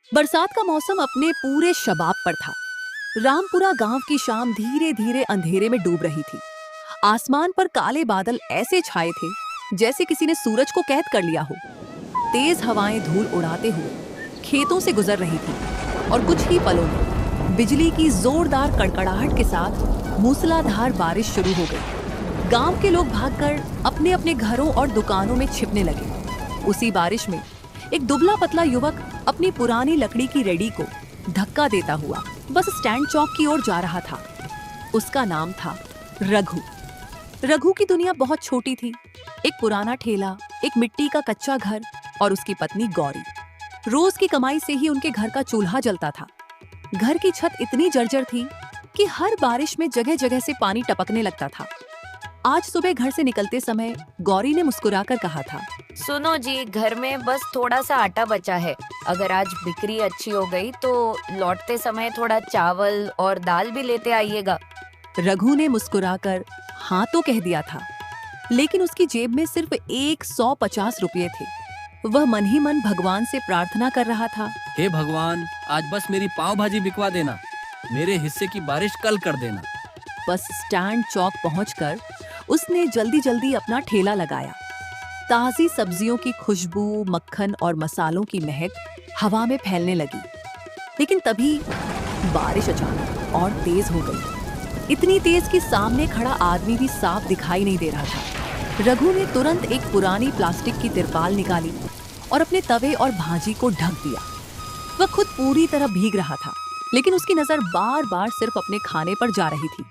बरसात का मौसम अपने पूरे शबाब पर था। रामपुरा गांव की शाम धीरे धीरे अंधेरे में डूब रही थी। आसमान पर काले बादल ऐसे छाए थे जैसे किसी ने सूरज को कैद कर लिया हो। तेज हवाएं धूल उड़ाते हुए खेतों से गुजर रही थी और कुछ ही पलों में बिजली की जोरदार कड़कड़ाहट के साथ मूसलाधार बारिश शुरू हो गई। गांव के लोग भागकर अपने अपने घरों और दुकानों में छिपने लगे। उसी बारिश में एक दुबला पतला युवक अपनी पुरानी लकड़ी की रेडी को धक्का देता हुआ बस स्टैंड चौक की ओर जा रहा था। उसका नाम था रघु। रघु की दुनिया बहुत छोटी थी। एक पुराना ठेला, एक मिट्टी का कच्चा घर और उसकी पत्नी गौरी। रोज की कमाई से ही उनके घर का चूल्हा जलता था। घर की छत इतनी जर्जर थी कि हर बारिश में जगह जगह से पानी टपकने लगता था। आज सुबह घर से निकलते समय गौरी ने मुस्कुराकर कहा था, सुनो जी, घर में बस थोड़ा सा आटा बचा है। अगर आज बिक्री अच्छी हो गई तो लौटते समय थोड़ा चावल और दाल भी लेते आइएगा। रघु ने मुस्कुराकर हाँ तो कह दिया था, लेकिन उसकी जेब में सिर्फ 150 रुपये थे। वह मन ही मन भगवान से प्रार्थना कर रहा था, हे भगवान, आज बस मेरी पाव भाजी बिकवा देना, मेरे हिस्से की बारिश कल कर देना। बस स्टैंड चौक पहुंचकर उसने जल्दी जल्दी अपना ठेला लगाया। ताजी सब्जियों की खुशबू, मक्खन और मसालों की महक हवा में फैलने लगी। लेकिन तभी बारिश अचानक और तेज हो गई। इतनी तेज कि सामने खड़ा आदमी भी साफ दिखाई नहीं दे रहा था। रघु ने तुरंत एक पुरानी प्लास्टिक की तिरपाल निकाली और अपने तवे और भाजी को ढक दिया। वह खुद पूरी तरह भीग रहा था, लेकिन उसकी नजर बार बार सिर्फ अपने खाने पर जा रही थी।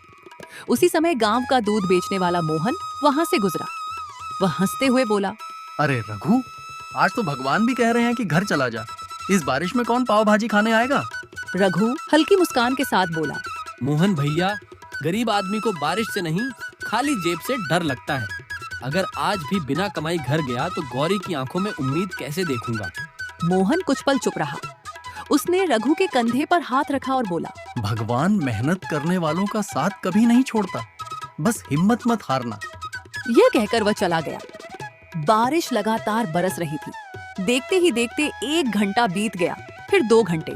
उसी समय गांव का दूध बेचने वाला मोहन वहां से गुजरा। वह हंसते हुए बोला, अरे रघु, आज तो भगवान भी कह रहे हैं कि घर चला जा। इस बारिश में कौन पाव भाजी खाने आएगा? रघु हल्की मुस्कान के साथ बोला, मोहन भैया, गरीब आदमी को बारिश से नहीं, खाली जेब से डर लगता है। अगर आज भी बिना कमाई घर गया तो गौरी की आंखों में उम्मीद कैसे देखूंगा। मोहन कुछ पल चुप रहा। उसने रघु के कंधे पर हाथ रखा और बोला, भगवान मेहनत करने वालों का साथ कभी नहीं छोड़ता, बस हिम्मत मत हारना। यह कहकर वह चला गया। बारिश लगातार बरस रही थी। देखते ही देखते 1 घंटा बीत गया, फिर 2 घंटे,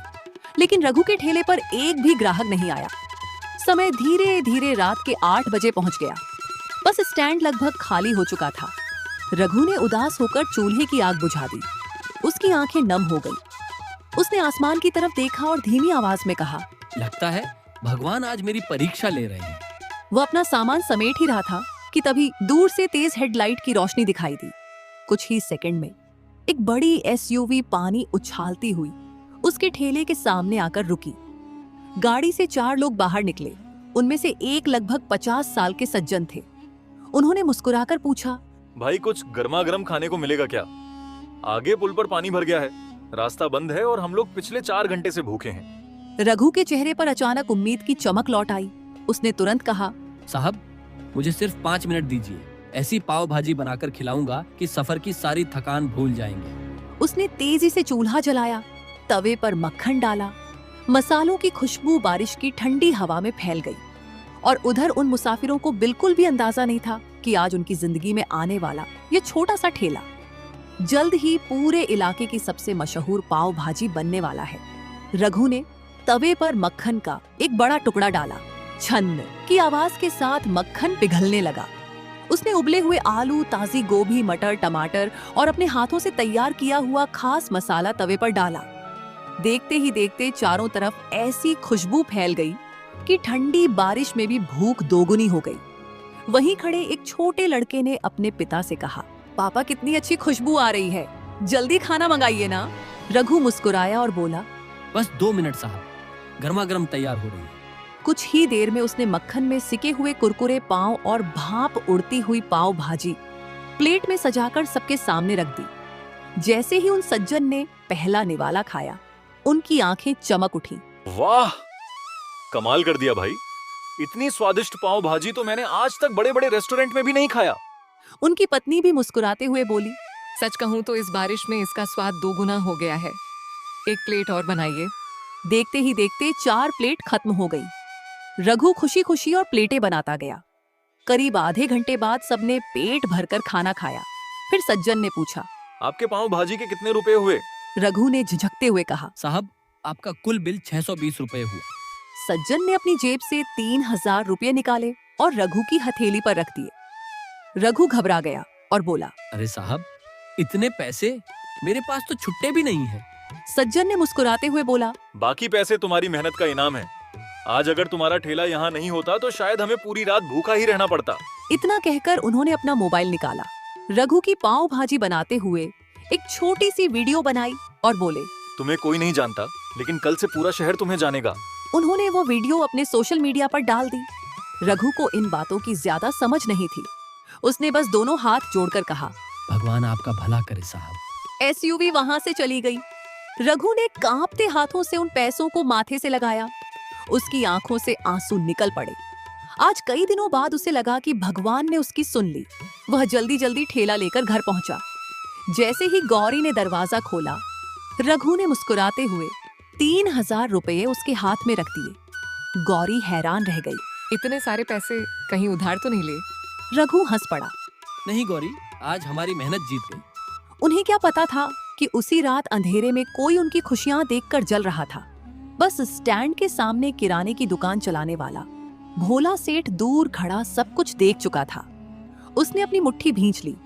लेकिन रघु के ठेले पर एक भी ग्राहक नहीं आया। समय धीरे धीरे रात के 8 बजे पहुंच गया। बस स्टैंड लगभग खाली हो चुका था। रघु ने उदास होकर चूल्हे की आग बुझा दी। उसकी आंखें नम हो गई। उसने आसमान की तरफ देखा और धीमी आवाज में कहा, लगता है भगवान आज मेरी परीक्षा ले रहे हैं। वह अपना सामान समेट ही रहा था कि तभी दूर से तेज हेडलाइट की रोशनी दिखाई दी। कुछ ही सेकंड में एक बड़ी एसयूवी पानी उछालती हुई उसके ठेले के सामने आकर रुकी। गाड़ी से 4 लोग बाहर निकले। उनमें से एक लगभग 50 साल के सज्जन थे। उन्होंने मुस्कुराकर पूछा, भाई, कुछ गर्मा गर्म खाने को मिलेगा क्या? आगे पुल पर पानी भर गया है, रास्ता बंद है और हम लोग पिछले 4 घंटे से भूखे हैं। रघु के चेहरे पर अचानक उम्मीद की चमक लौट आई। उसने तुरंत कहा, साहब, मुझे सिर्फ 5 मिनट दीजिए। ऐसी पाव भाजी बनाकर खिलाऊंगा कि सफर की सारी थकान भूल जाएंगे। उसने तेजी से चूल्हा जलाया, तवे पर मक्खन डाला। मसालों की खुशबू बारिश की ठंडी हवा में फैल गई और उधर उन मुसाफिरों को बिल्कुल भी अंदाजा नहीं था कि आज उनकी जिंदगी में आने वाला ये छोटा सा ठेला जल्द ही पूरे इलाके की सबसे मशहूर पाव भाजी बनने वाला है। रघु ने तवे पर मक्खन का एक बड़ा टुकड़ा डाला। छन्न की आवाज के साथ मक्खन पिघलने लगा। उसने उबले हुए आलू, ताजी गोभी, मटर, टमाटर और अपने हाथों से तैयार किया हुआ खास मसाला तवे पर डाला। देखते ही देखते चारों तरफ ऐसी खुशबू फैल गई कि ठंडी बारिश में भी भूख दोगुनी हो गई। वहीं खड़े एक छोटे लड़के ने अपने पिता से कहा, पापा, कितनी अच्छी खुशबू आ रही है, जल्दी खाना मंगाइए ना। रघु मुस्कुराया और बोला, बस 2 मिनट साहब, गर्मा गर्म तैयार हो रही है। कुछ ही देर में उसने मक्खन में सिके हुए कुरकुरे पाव और भाप उड़ती हुई पाव भाजी प्लेट में सजाकर सबके सामने रख दी। जैसे ही उन सज्जन ने पहला निवाला खाया, उनकी आंखें चमक उठी। वाह, कमाल कर दिया भाई। इतनी स्वादिष्ट पाव भाजी तो मैंने आज तक बड़े बड़े रेस्टोरेंट में भी नहीं खाया। उनकी पत्नी भी मुस्कुराते हुए बोली, सच कहूँ तो इस बारिश में इसका स्वाद 2 गुना हो गया है। 1 प्लेट और बनाइए। देखते ही देखते 4 प्लेट खत्म हो गई। रघु खुशी खुशी और प्लेटें बनाता गया। करीब आधे घंटे बाद सबने पेट भरकर खाना खाया। फिर सज्जन ने पूछा, आपके पाव भाजी के कितने रुपए हुए? रघु ने झिझकते हुए कहा। साहब, आपका कुल बिल 620 रुपए हुआ। सज्जन ने अपनी जेब से 3000 रुपये निकाले और रघु की हथेली पर रख दिए। रघु घबरा गया और बोला, अरे साहब, इतने पैसे मेरे पास तो छुट्टे भी नहीं है। सज्जन ने मुस्कुराते हुए बोला, बाकी पैसे तुम्हारी मेहनत का इनाम है। आज अगर तुम्हारा ठेला यहाँ नहीं होता तो शायद हमें पूरी रात भूखा ही रहना पड़ता। इतना कहकर उन्होंने अपना मोबाइल निकाला, रघु की पाव भाजी बनाते हुए एक छोटी सी वीडियो बनाई और बोले, तुम्हें कोई नहीं जानता, लेकिन कल से पूरा शहर तुम्हें जानेगा। उन्होंने वो वीडियो अपने सोशल मीडिया पर डाल दी। रघु को इन बातों की ज्यादा समझ नहीं थी। उसने बस दोनों हाथ जोड़कर कहा, भगवान आपका भला करे साहब। एसयूवी वहां से चली गई। रघु ने कांपते हाथों से उन पैसों को माथे से लगाया। उसकी आंखों से आंसू निकल पड़े। आज कई दिनों बाद उसे लगा कि भगवान ने उसकी सुन ली। वह जल्दी जल्दी ठेला लेकर घर पहुंचा। जैसे ही गौरी ने दरवाजा खोला, रघु ने मुस्कुराते हुए 3000 रुपये उसके हाथ में रख दिए। गौरी हैरान रह गई। इतने सारे पैसे कहीं उधार तो नहीं ले? रघु हंस पड़ा। नहीं गौरी, आज हमारी मेहनत जीत गई। उन्हें क्या पता था कि उसी रात अंधेरे में कोई उनकी खुशियां देखकर जल रहा था। बस स्टैंड के सामने किराने की दुकान चलाने वाला भोला सेठ दूर खड़ा सब कुछ देख चुका था। उसने अपनी मुट्ठी भींच ली।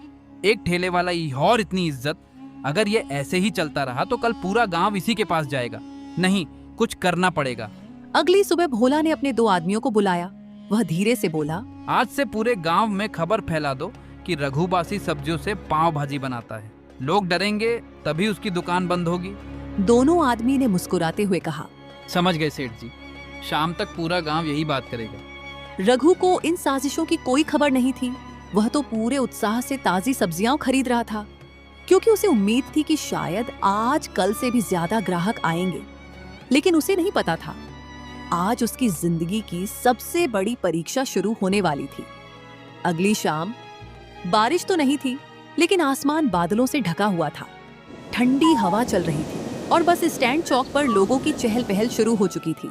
एक ठेले वाला ही और इतनी इज्जत। अगर ये ऐसे ही चलता रहा तो कल पूरा गांव इसी के पास जाएगा। नहीं, कुछ करना पड़ेगा। अगली सुबह भोला ने अपने 2 आदमियों को बुलाया। वह धीरे से बोला, आज से पूरे गांव में खबर फैला दो कि रघु बासी सब्जियों से पाव भाजी बनाता है। लोग डरेंगे तभी उसकी दुकान बंद होगी। दोनों आदमी ने मुस्कुराते हुए कहा। समझ गए सेठ जी, शाम तक पूरा गांव यही बात करेगा। रघु को इन साजिशों की कोई खबर नहीं थी। वह तो पूरे उत्साह से ताजी सब्जियां खरीद रहा था, क्योंकि उसे उम्मीद थी कि शायद आज कल से भी ज्यादा ग्राहक आएंगे। लेकिन उसे नहीं पता था, आज उसकी जिंदगी की सबसे बड़ी परीक्षा शुरू होने वाली थी। अगली शाम बारिश तो नहीं थी, लेकिन आसमान बादलों से ढका हुआ था। ठंडी हवा चल रही थी और बस स्टैंड चौक पर लोगों की चहल पहल शुरू हो चुकी थी।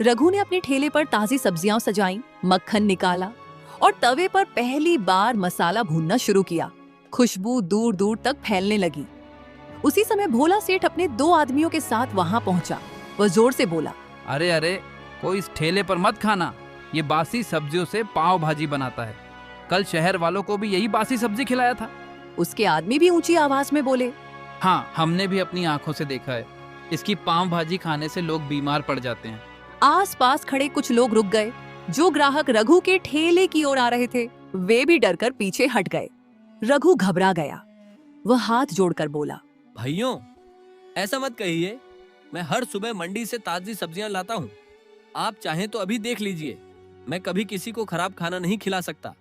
रघु ने अपने ठेले पर ताजी सब्जियां सजाई, मक्खन निकाला और तवे पर पहली बार मसाला भूनना शुरू किया। खुशबू दूर दूर तक फैलने लगी। उसी समय भोला सेठ अपने 2 आदमियों के साथ वहां पहुंचा। वह जोर से बोला, अरे अरे, कोई इस ठेले पर मत खाना। ये बासी सब्जियों से पाव भाजी बनाता है। कल शहर वालों को भी यही बासी सब्जी खिलाया था। उसके आदमी भी ऊंची आवाज में बोले, हाँ, हमने भी अपनी आंखों से देखा है। इसकी पाव भाजी खाने से लोग बीमार पड़ जाते हैं। आसपास खड़े कुछ लोग रुक गए। जो ग्राहक रघु के ठेले की ओर आ रहे थे, वे भी डरकर पीछे हट गए। रघु घबरा गया। वह हाथ जोड़कर बोला, भाइयों, ऐसा मत कहिए। मैं हर सुबह मंडी से ताजी सब्जियां लाता हूँ। आप चाहें तो अभी देख लीजिए। मैं कभी किसी को खराब खाना नहीं खिला सकता।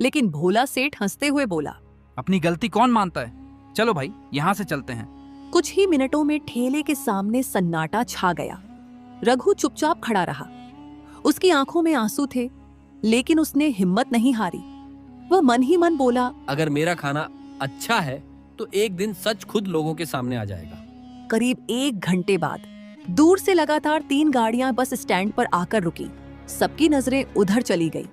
लेकिन भोला सेठ हंसते हुए बोला, अपनी गलती कौन मानता है? चलो भाई, यहाँ से चलते हैं। कुछ ही मिनटों में ठेले के सामने सन्नाटा छा गया। रघु चुपचाप खड़ा रहा। उसकी आंखों में आंसू थे, लेकिन उसने हिम्मत नहीं हारी। वह मन ही मन बोला, अगर मेरा खाना अच्छा है तो एक दिन सच खुद लोगों के सामने आ जाएगा। करीब 1 घंटे बाद दूर से लगातार 3 गाड़ियां बस स्टैंड पर आकर रुकी। सबकी नजरें उधर चली गई।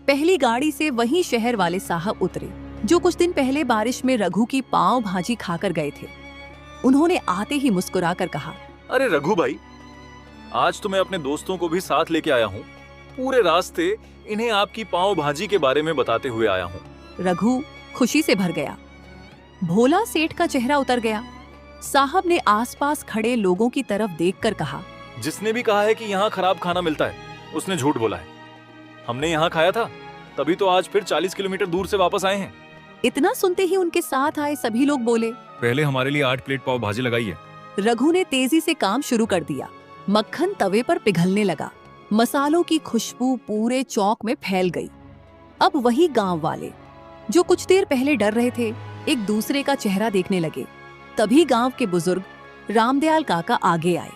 पहली गाड़ी से वही शहर वाले साहब उतरे, जो कुछ दिन पहले बारिश में रघु की पाव भाजी खाकर गए थे। उन्होंने आते ही मुस्कुराकर कहा, अरे रघु भाई, आज तो मैं अपने दोस्तों को भी साथ लेके आया हूँ। पूरे रास्ते इन्हें आपकी पाव भाजी के बारे में बताते हुए आया हूँ। रघु खुशी से भर गया। भोला सेठ का चेहरा उतर गया। साहब ने आसपास खड़े लोगों की तरफ देखकर कहा, जिसने भी कहा है कि यहाँ खराब खाना मिलता है, उसने झूठ बोला है। हमने यहाँ खाया था, तभी तो आज फिर 40 किलोमीटर दूर से वापस आए हैं। इतना सुनते ही उनके साथ आए सभी लोग बोले, पहले हमारे लिए 8 प्लेट पाव भाजी लगाइए। रघु ने तेजी से काम शुरू कर दिया। मक्खन तवे पर पिघलने लगा। मसालों की खुशबू पूरे चौक में फैल गई। अब वही गांव वाले, जो कुछ देर पहले डर रहे थे, एक दूसरे का चेहरा देखने लगे। तभी गांव के बुजुर्ग रामदयाल काका आगे आए।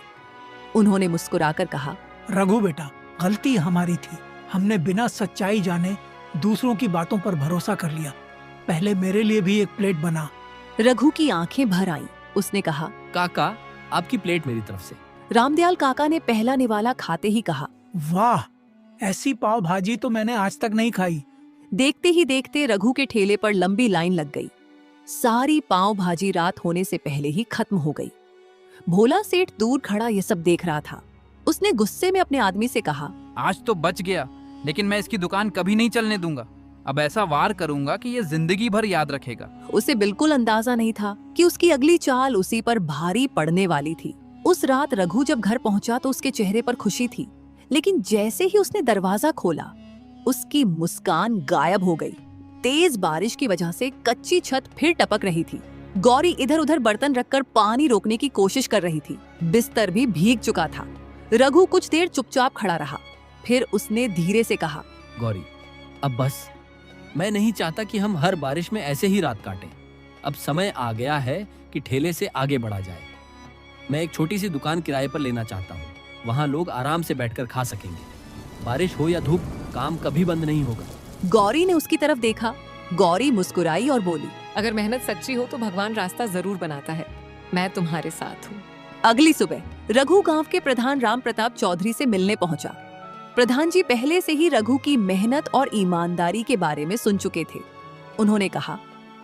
उन्होंने मुस्कुराकर कहा, रघु बेटा, गलती हमारी थी। हमने बिना सच्चाई जाने दूसरों की बातों पर भरोसा कर लिया। पहले मेरे लिए भी 1 प्लेट बना। रघु की आंखें भर आईं। उसने कहा, काका, आपकी प्लेट मेरी तरफ से। रामदयाल काका ने पहला निवाला खाते ही कहा, वाह, ऐसी पाव भाजी तो मैंने आज तक नहीं खाई। देखते ही देखते रघु के ठेले पर लंबी लाइन लग गई। सारी पाव भाजी रात होने से पहले ही खत्म हो गई। भोला सेठ दूर खड़ा ये सब देख रहा था। उसने गुस्से में अपने आदमी से कहा, आज तो बच गया, लेकिन मैं इसकी दुकान कभी नहीं चलने दूंगा। अब ऐसा वार करूंगा कि ये जिंदगी भर याद रखेगा। उसे बिल्कुल अंदाजा नहीं था कि उसकी अगली चाल उसी पर भारी पड़ने वाली थी। उस रात रघु जब घर पहुंचा तो उसके चेहरे पर खुशी थी, लेकिन जैसे ही उसने दरवाजा खोला उसकी मुस्कान गायब हो गई। तेज बारिश की वजह से कच्ची छत फिर टपक रही थी। गौरी इधर उधर बर्तन रखकर पानी रोकने की कोशिश कर रही थी। बिस्तर भी भीग चुका था। रघु कुछ देर चुपचाप खड़ा रहा, फिर उसने धीरे से कहा, गौरी, अब बस। मैं नहीं चाहता कि हम हर बारिश में ऐसे ही रात काटें। अब समय आ गया है कि ठेले से आगे बढ़ा जाए। मैं एक छोटी सी दुकान किराए पर लेना चाहता हूँ। वहाँ लोग आराम से बैठकर खा सकेंगे। बारिश हो या धूप, काम कभी बंद नहीं होगा। गौरी ने उसकी तरफ देखा। गौरी मुस्कुराई और बोली, अगर मेहनत सच्ची हो तो भगवान रास्ता जरूर बनाता है। मैं तुम्हारे साथ हूँ। अगली सुबह रघु गांव के प्रधान राम प्रताप चौधरी से मिलने पहुंचा। प्रधान जी पहले से ही रघु की मेहनत और ईमानदारी के बारे में सुन चुके थे। उन्होंने कहा,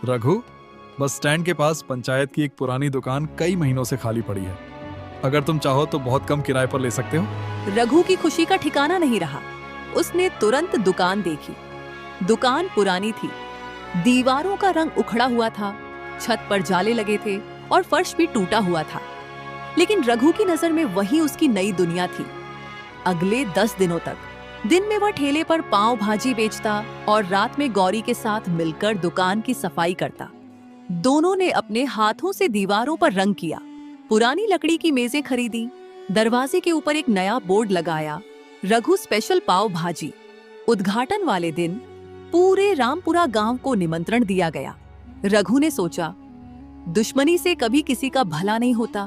रघु, बस स्टैंड के पास पंचायत की एक पुरानी दुकान कई महीनों से खाली पड़ी है। अगर तुम चाहो तो बहुत कम किराए पर ले सकते हो। रघु की खुशी का ठिकाना नहीं रहा। उसने तुरंत दुकान देखी। दुकान पुरानी थी, दीवारों का रंग उखड़ा हुआ था, छत पर जाले लगे थे और फर्श भी टूटा हुआ था। लेकिन रघु की नजर में वही उसकी नई दुनिया थी। अगले 10 दिनों तक दिन में वह ठेले पर पाव भाजी बेचता और रात में गौरी के साथ मिलकर दुकान की सफाई करता। दोनों ने अपने हाथों से दीवारों पर रंग किया, पुरानी लकड़ी की मेजें खरीदी, दरवाजे के ऊपर एक नया बोर्ड लगाया, रघु स्पेशल पाव भाजी। उद्घाटन वाले दिन पूरे रामपुरा गांव को निमंत्रण दिया गया। रघु ने सोचा, दुश्मनी से कभी किसी का भला नहीं होता,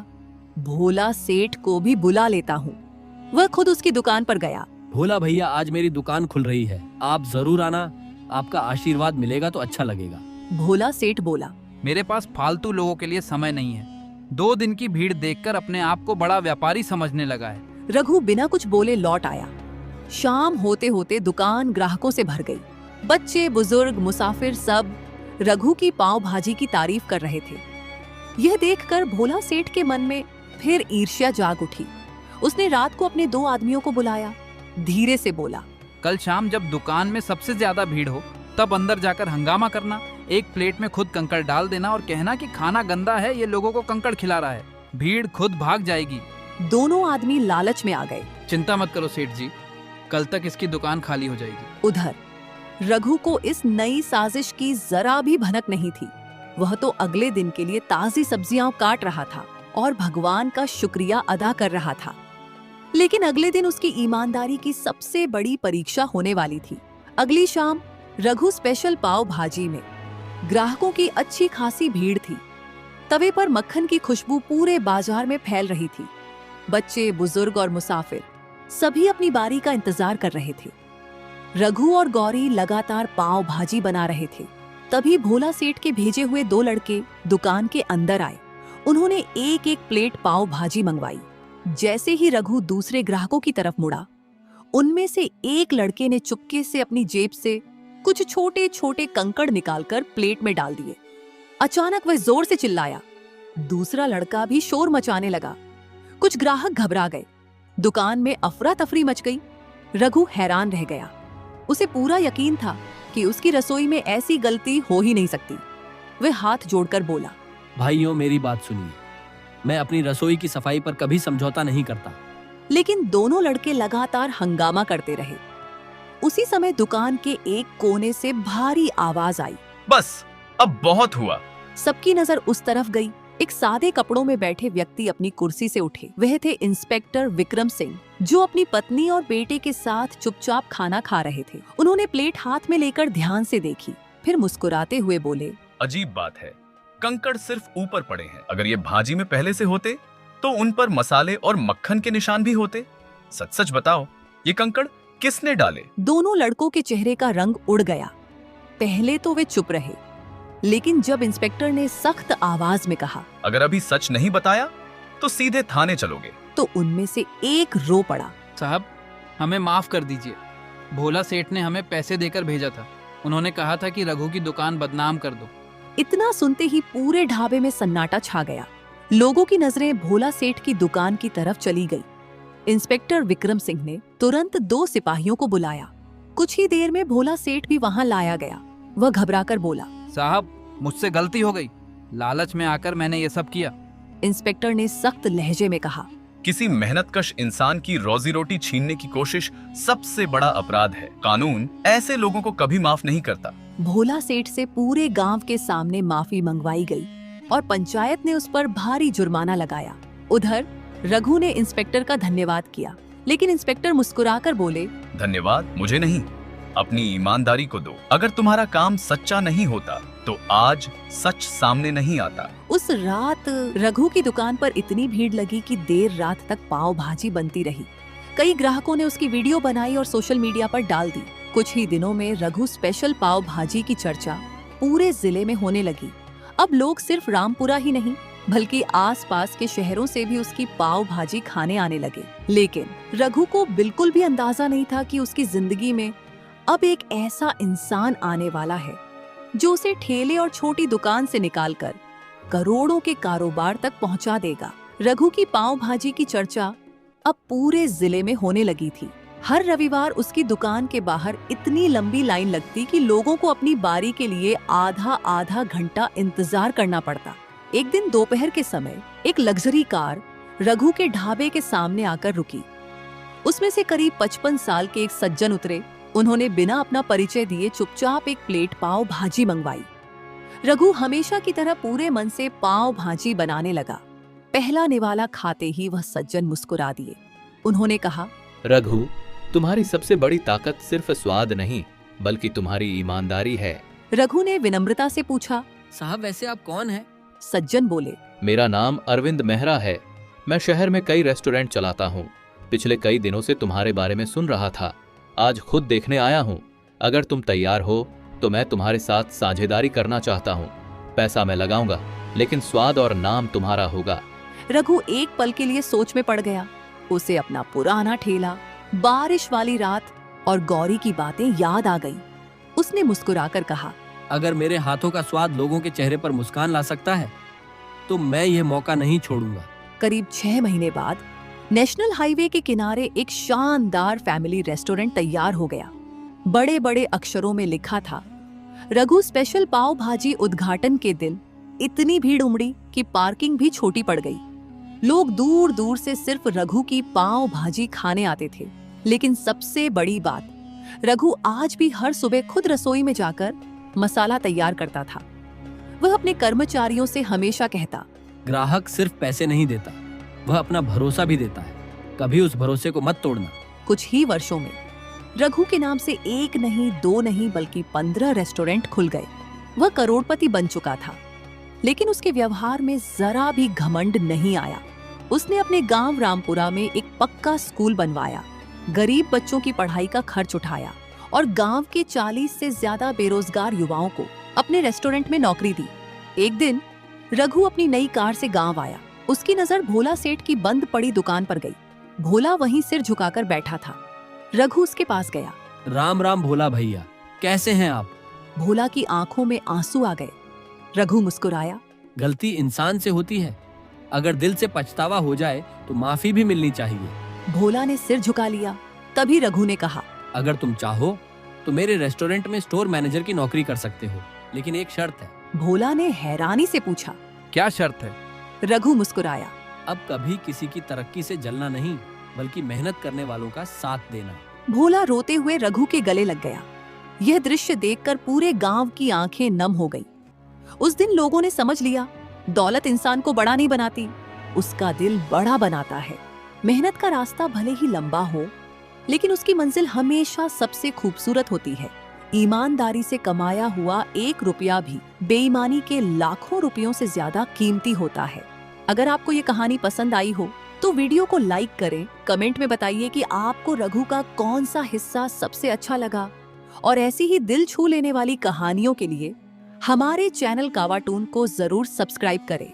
भोला सेठ को भी बुला लेता हूँ। वह खुद उसकी दुकान पर गया। भोला भैया, आज मेरी दुकान खुल रही है, आप जरूर आना। आपका आशीर्वाद मिलेगा तो अच्छा लगेगा। भोला सेठ बोला, मेरे पास फालतू लोगों के लिए समय नहीं है। 2 दिन की भीड़ देखकर अपने आप को बड़ा व्यापारी समझने लगा है। रघु बिना कुछ बोले लौट आया। शाम होते होते दुकान ग्राहकों से भर गई। बच्चे, बुजुर्ग, मुसाफिर सब रघु की पाव भाजी की तारीफ कर रहे थे। यह देखकर भोला सेठ के मन में फिर ईर्ष्या जाग उठी। उसने रात को अपने 2 आदमियों को बुलाया, धीरे से बोला, कल शाम जब दुकान में सबसे ज्यादा भीड़ हो तब अंदर जाकर हंगामा करना, एक प्लेट में खुद कंकड़ डाल देना और कहना कि खाना गंदा है, ये लोगों को कंकड़ खिला रहा है। भीड़ खुद भाग जाएगी। दोनों आदमी लालच में आ गए। चिंता मत करो सेठ जी, कल तक इसकी दुकान खाली हो जाएगी। उधर रघु को इस नई साजिश की जरा भी भनक नहीं थी। वह तो अगले दिन के लिए ताजी सब्जियां काट रहा था और भगवान का शुक्रिया अदा कर रहा था। लेकिन अगले दिन उसकी ईमानदारी की सबसे बड़ी परीक्षा होने वाली थी। अगली शाम रघु स्पेशल पाव भाजी में ग्राहकों की अच्छी खासी भीड़ थी। तवे पर मक्खन की खुशबू पूरे बाजार में फैल रही थी। बच्चे, बुजुर्ग और मुसाफिर सभी अपनी बारी का इंतजार कर रहे थे। रघु और गौरी लगातार पाव भाजी बना रहे थे। तभी भोला सेठ के भेजे हुए 2 लड़के दुकान के अंदर आए। उन्होंने एक एक प्लेट पाव भाजी मंगवाई। जैसे ही रघु दूसरे ग्राहकों की तरफ मुड़ा, उनमें से एक लड़के ने चुपके से अपनी जेब से कुछ छोटे छोटे कंकड़ निकालकर प्लेट में डाल दिए। अचानक वह जोर से चिल्लाया। दूसरा लड़का भी शोर मचाने लगा। कुछ ग्राहक घबरा गए। दुकान में अफरा तफरी मच गई। रघु हैरान रह गया। उसे पूरा यकीन था कि उसकी रसोई में ऐसी गलती हो ही नहीं सकती। वह हाथ जोड़कर बोला, भाइयों, मेरी बात सुनिए। मैं अपनी रसोई की सफाई पर कभी समझौता नहीं करता। लेकिन दोनों लड़के लगातार हंगामा करते रहे। उसी समय दुकान के एक कोने से भारी आवाज आई, बस अब बहुत हुआ। सबकी नजर उस तरफ गई। एक सादे कपड़ों में बैठे व्यक्ति अपनी कुर्सी से उठे। वह थे इंस्पेक्टर विक्रम सिंह, जो अपनी पत्नी और बेटे के साथ चुपचाप खाना खा रहे थे। उन्होंने प्लेट हाथ में लेकर ध्यान से देखी, फिर मुस्कुराते हुए बोले, अजीब बात है, कंकड़ सिर्फ ऊपर पड़े हैं। अगर ये भाजी में पहले से होते तो उन पर मसाले और मक्खन के निशान भी होते। सच सच बताओ, ये कंकड़ किसने डाले? दोनों लड़कों के चेहरे का रंग उड़ गया। पहले तो वे चुप रहे, लेकिन जब इंस्पेक्टर ने सख्त आवाज में कहा, अगर अभी सच नहीं बताया तो सीधे थाने चलोगे, तो उनमें से एक रो पड़ा। साहब, हमें माफ कर दीजिए। भोला सेठ ने हमें पैसे देकर भेजा था। उन्होंने कहा था कि रघु की दुकान बदनाम कर दो। इतना सुनते ही पूरे ढाबे में सन्नाटा छा गया। लोगों की नजरें भोला सेठ की दुकान की तरफ चली गई। इंस्पेक्टर विक्रम सिंह ने तुरंत 2 सिपाहियों को बुलाया। कुछ ही देर में भोला सेठ भी वहां लाया गया। वह घबराकर बोला, साहब, मुझसे गलती हो गई। लालच में आकर मैंने ये सब किया। इंस्पेक्टर ने सख्त लहजे में कहा, किसी मेहनतकश इंसान की रोजी रोटी छीनने की कोशिश सबसे बड़ा अपराध है। कानून ऐसे लोगों को कभी माफ नहीं करता। भोला सेठ से पूरे गांव के सामने माफी मंगवाई गई और पंचायत ने उस पर भारी जुर्माना लगाया। उधर रघु ने इंस्पेक्टर का धन्यवाद किया, लेकिन इंस्पेक्टर मुस्कुराकर बोले, धन्यवाद मुझे नहीं, अपनी ईमानदारी को दो। अगर तुम्हारा काम सच्चा नहीं होता तो आज सच सामने नहीं आता। उस रात रघु की दुकान पर इतनी भीड़ लगी कि देर रात तक पाव भाजी बनती रही। कई ग्राहकों ने उसकी वीडियो बनाई और सोशल मीडिया पर डाल दी। कुछ ही दिनों में रघु स्पेशल पाव भाजी की चर्चा पूरे जिले में होने लगी। अब लोग सिर्फ रामपुरा ही नहीं बल्कि आसपास के शहरों से भी उसकी पाव भाजी खाने आने लगे। लेकिन रघु को बिल्कुल भी अंदाजा नहीं था कि उसकी जिंदगी में अब एक ऐसा इंसान आने वाला है जो उसे ठेले और छोटी दुकान से निकालकर करोड़ों के कारोबार तक पहुंचा देगा। रघु की पाव भाजी की चर्चा अब पूरे जिले में होने लगी थी। हर रविवार उसकी दुकान के बाहर इतनी लंबी लाइन लगती कि लोगों को अपनी बारी के लिए आधा आधा घंटा इंतजार करना पड़ता। एक दिन दोपहर के समय एक लग्जरी कार रघु के ढाबे के सामने आकर रुकी। उसमें से करीब 55 साल के एक सज्जन उतरे। उन्होंने बिना अपना परिचय दिए चुपचाप एक प्लेट पाव भाजी मंगवाई। रघु हमेशा की तरह पूरे मन से पाव भाजी बनाने लगा। पहला निवाला खाते ही वह सज्जन मुस्कुरा दिए। उन्होंने कहा, रघु, तुम्हारी सबसे बड़ी ताकत सिर्फ स्वाद नहीं बल्कि तुम्हारी ईमानदारी है। रघु ने विनम्रता से पूछा, साहब वैसे आप कौन हैं? सज्जन बोले, मेरा नाम अरविंद मेहरा है। मैं शहर में कई रेस्टोरेंट चलाता हूँ। पिछले कई दिनों से तुम्हारे बारे में सुन रहा था। आज खुद देखने आया हूँ। अगर तुम तैयार हो तो मैं तुम्हारे साथ साझेदारी करना चाहता हूँ। पैसा मैं लगाऊंगा लेकिन स्वाद और नाम तुम्हारा होगा। रघु एक पल के लिए सोच में पड़ गया। उसे अपना पुराना ठेला, बारिश वाली रात और गौरी की बातें याद आ गई। उसने मुस्कुराकर कहा, अगर मेरे हाथों का स्वाद लोगों के चेहरे पर मुस्कान ला सकता है तो मैं ये मौका नहीं छोड़ूंगा। करीब 6 महीने बाद नेशनल हाईवे के किनारे एक शानदार फैमिली रेस्टोरेंट तैयार हो गया। बड़े बड़े अक्षरों में लिखा था, रघु स्पेशल पाव भाजी। उद्घाटन के दिन इतनी भीड़ उमड़ी कि पार्किंग भी छोटी पड़ गई। लोग दूर दूर से सिर्फ रघु की पाव भाजी खाने आते थे। लेकिन सबसे बड़ी बात, रघु आज भी हर सुबह खुद रसोई में जाकर मसाला तैयार करता था। वह अपने कर्मचारियों से हमेशा कहता, ग्राहक सिर्फ पैसे नहीं देता, वह अपना भरोसा भी देता है। कभी उस भरोसे को मत तोड़ना। कुछ ही वर्षों में रघु के नाम से 1 नहीं 2 नहीं बल्कि 15 रेस्टोरेंट खुल गए। वह करोड़पति बन चुका था। लेकिन उसके व्यवहार में जरा भी घमंड नहीं आया। उसने अपने गांव रामपुरा में एक पक्का स्कूल बनवाया, गरीब बच्चों की पढ़ाई का खर्च उठाया और गांव के 40 से ज्यादा बेरोजगार युवाओं को अपने रेस्टोरेंट में नौकरी दी। एक दिन रघु अपनी नई कार से गांव आया। उसकी नजर भोला सेठ की बंद पड़ी दुकान पर गई। भोला वहीं सिर झुकाकर बैठा था। रघु उसके पास गया। राम राम भोला भैया, कैसे हैं आप? भोला की आंखों में आंसू आ गए। रघु मुस्कुराया। गलती इंसान से होती है, अगर दिल से पछतावा हो जाए तो माफी भी मिलनी चाहिए। भोला ने सिर झुका लिया। तभी रघु ने कहा, अगर तुम चाहो तो मेरे रेस्टोरेंट में स्टोर मैनेजर की नौकरी कर सकते हो, लेकिन एक शर्त है। भोला ने हैरानी से पूछा, क्या शर्त है? रघु मुस्कुराया। अब कभी किसी की तरक्की से जलना नहीं बल्कि मेहनत करने वालों का साथ देना। भोला रोते हुए रघु के गले लग गया। यह दृश्य देखकर पूरे गांव की आंखें नम हो गई। उस दिन लोगों ने समझ लिया, दौलत इंसान को बड़ा नहीं बनाती, उसका दिल बड़ा बनाता है। मेहनत का रास्ता भले ही लंबा हो, लेकिन उसकी मंजिल हमेशा सबसे खूबसूरत होती है। ईमानदारी से कमाया हुआ 1 रुपया भी बेईमानी के लाखों रुपयों से ज्यादा कीमती होता है। अगर आपको ये कहानी पसंद आई हो तो वीडियो को लाइक करें, कमेंट में बताइए कि आपको रघु का कौन सा हिस्सा सबसे अच्छा लगा। और ऐसी ही दिल छू लेने वाली कहानियों के लिए हमारे चैनल कावाटून को जरूर सब्सक्राइब करें।